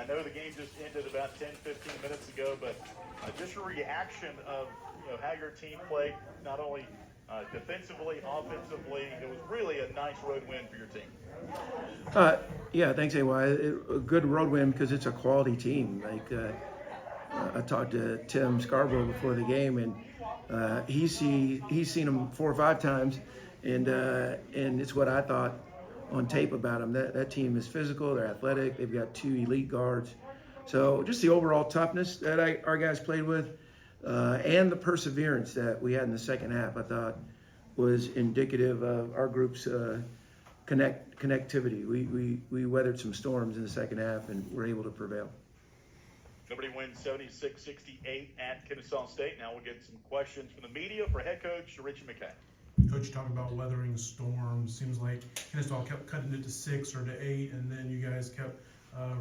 I know the game just ended about 10, 15 minutes ago, but just your reaction of how your team played, not only defensively, offensively. It was really a nice road win for your team. Yeah, thanks, AY. A good road win because it's a quality team. I talked to Tim Scarborough before the game, and he's seen them 4 or 5 times, and it's what I thought on tape about them. That team is physical, they're athletic, they've got 2 elite guards. So just the overall toughness that our guys played with, and the perseverance that we had in the second half, I thought was indicative of our group's connectivity. We weathered some storms in the second half and were able to prevail. Nobody wins 76-68 at Kennesaw State. Now we'll get some questions from the media for head coach Ritchie McKay. Coach, talking about weathering storms, seems like Kennesaw kept cutting it to 6 or to 8, and then you guys kept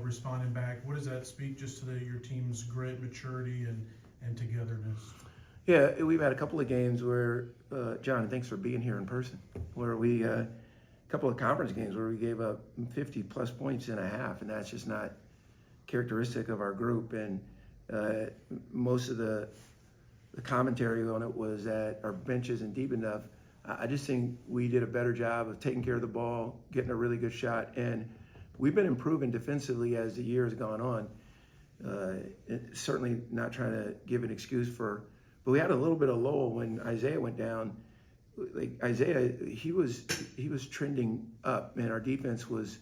responding back. What does that speak just to your team's grit, maturity, and togetherness? Yeah, we've had a couple of games where, John, thanks for being here in person, where we, a couple of conference games where we gave up 50-plus points in a half, and that's just not characteristic of our group. And most of the commentary on it was that our bench isn't deep enough. I just think we did a better job of taking care of the ball, getting a really good shot, and we've been improving defensively as the year has gone on. Certainly not trying to give an excuse for, but we had a little bit of lull when Isaiah went down. Like Isaiah, he was trending up, and our defense was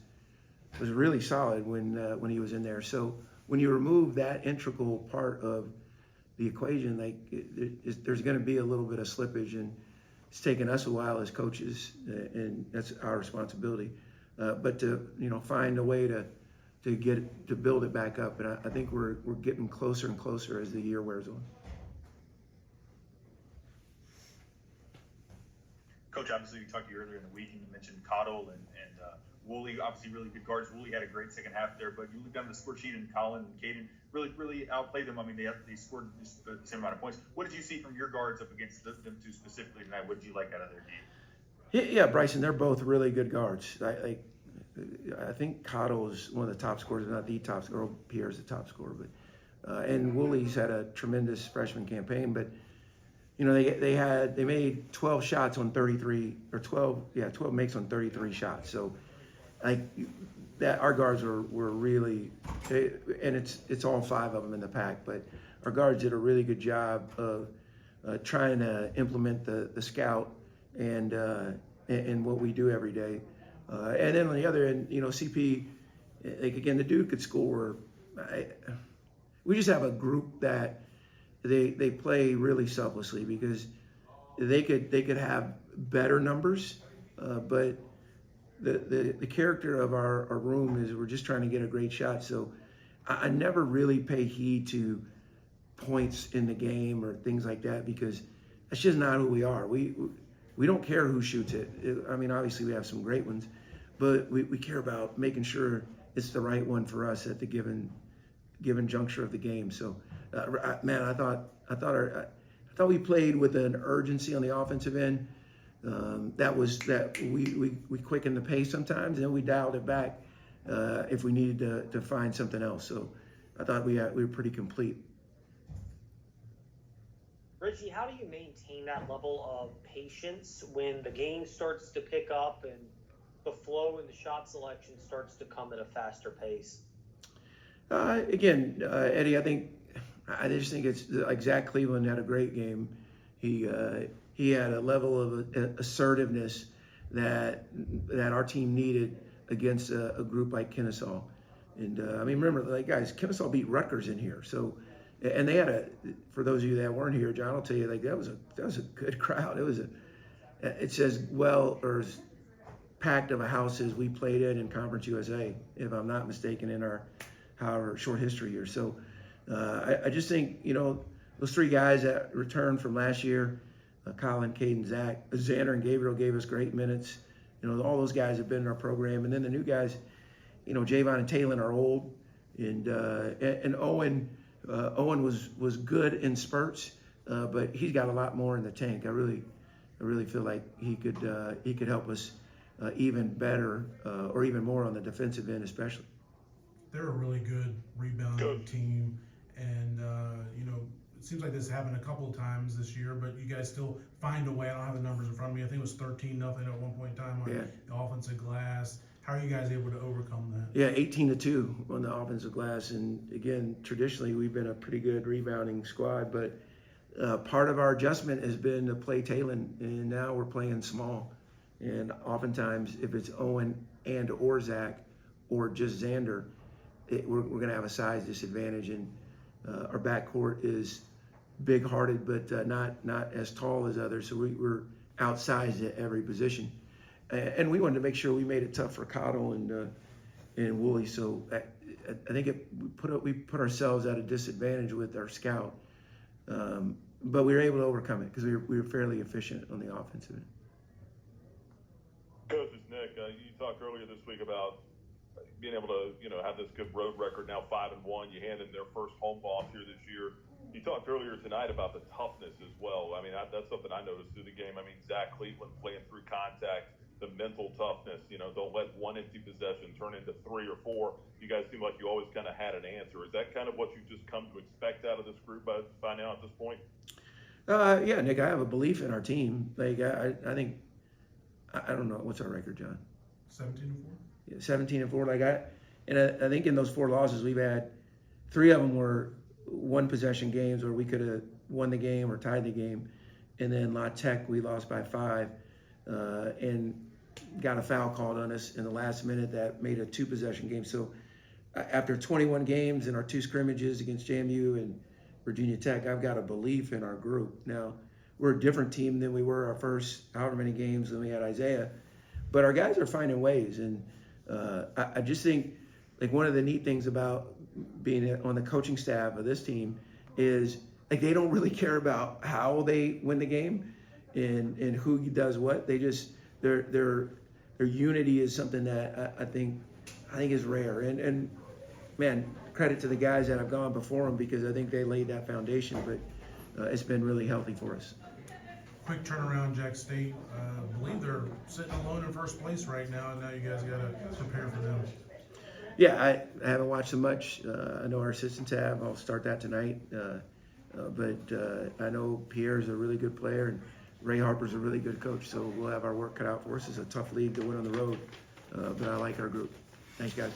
really solid when he was in there. So when you remove that integral part of the equation, there's going to be a little bit of slippage, and it's taken us a while as coaches, and that's our responsibility. But to find a way to build it back up, and I think we're getting closer and closer as the year wears on. Coach, obviously we talked to you earlier in the week, and you mentioned Cottle and Woolley, obviously really good guards. Woolley had a great second half there, but you look down the score sheet, and Colin and Caden really outplayed them. I mean, they scored the same amount of points. What did you see from your guards up against them two specifically tonight? What did you like out of their game? Yeah, Bryson, they're both really good guards. I think Cottle is one of the top scorers, not the top scorer. Pierre's the top scorer, but and Woolley's had a tremendous freshman campaign, but. They made 12 shots on 33, or 12 makes on 33 shots. So, our guards were really, and it's all 5 of them in the pack. But our guards did a really good job of trying to implement the scout and what we do every day. And then on the other end, CP, again, the dude could score. We just have a group that. They play really selflessly because they could have better numbers, but the character of our room is we're just trying to get a great shot. So I never really pay heed to points in the game or things like that because that's just not who we are. We don't care who shoots it. I mean, obviously we have some great ones, but we care about making sure it's the right one for us at the given juncture of the game. So. Man, I thought we played with an urgency on the offensive end. That we quickened the pace sometimes, and then we dialed it back if we needed to find something else. So I thought we were pretty complete. Ritchie, how do you maintain that level of patience when the game starts to pick up and the flow and the shot selection starts to come at a faster pace? Again, Eddie, I just think it's like Zach Cleveland had a great game. He had a level of assertiveness that our team needed against a group like Kennesaw. And remember, guys, Kennesaw beat Rutgers in here. So, and they had for those of you that weren't here, John will tell you, that was a good crowd. It's as well or as packed of a house as we played in Conference USA, if I'm not mistaken, in our however short history here. So. I just think, those 3 guys that returned from last year, Colin, Caden, Zach, Xander, and Gabriel gave us great minutes. All those guys have been in our program. And then the new guys, Javon and Talon are old. And Owen was good in spurts, but he's got a lot more in the tank. I really feel like he could help us even better or even more on the defensive end especially. they're a really good rebounding team, and it seems like this happened a couple of times this year, but you guys still find a way. I don't have the numbers in front of me. I think it was 13-0 at one point in time on the offensive glass. How are you guys able to overcome that? Yeah, 18-2 on the offensive glass, and again, traditionally we've been a pretty good rebounding squad, but part of our adjustment has been to play Talon, and now we're playing small. And oftentimes, if it's Owen and or Zach or just Xander, we're going to have a size disadvantage. And our backcourt is big-hearted, but not as tall as others. So we're outsized at every position. And we wanted to make sure we made it tough for Cottle and Woolley. So I think we put ourselves at a disadvantage with our scout. But we were able to overcome it because we were fairly efficient on the offensive end. Coach, it's Nick. You talked earlier this week about being able to, have this good road record now, 5-1. You hand in their first home loss here this year. You talked earlier tonight about the toughness as well. I mean, that's something I noticed through the game. I mean, Zach Cleveland playing through contact, the mental toughness. Don't let one empty possession turn into 3 or 4. You guys seem like you always kind of had an answer. Is that kind of what you've just come to expect out of this group by now at this point? Yeah, Nick, I have a belief in our team. Like, I think, I don't know, what's our record, John? 17-4. Yeah, 17-4. I think in those 4 losses we've had, 3 of them were one possession games where we could have won the game or tied the game, and then La Tech we lost by 5, and got a foul called on us in the last minute that made a 2 possession game. So after 21 games and our 2 scrimmages against JMU and Virginia Tech, I've got a belief in our group. Now, we're a different team than we were our first however many games when we had Isaiah, but our guys are finding ways. And I just think, like, one of the neat things about being on the coaching staff of this team is, like, they don't really care about how they win the game and who does what. They just, their unity is something that I think is rare. And man, credit to the guys that have gone before them, because I think they laid that foundation, but it's been really healthy for us. Quick turnaround, Jack State. I believe they're sitting alone in first place right now, and now you guys got to prepare for them. Yeah, I haven't watched them much. I know our assistants have. I'll start that tonight. But I know Pierre's a really good player, and Ray Harper's a really good coach, so we'll have our work cut out for us. It's a tough league to win on the road, but I like our group. Thanks, guys.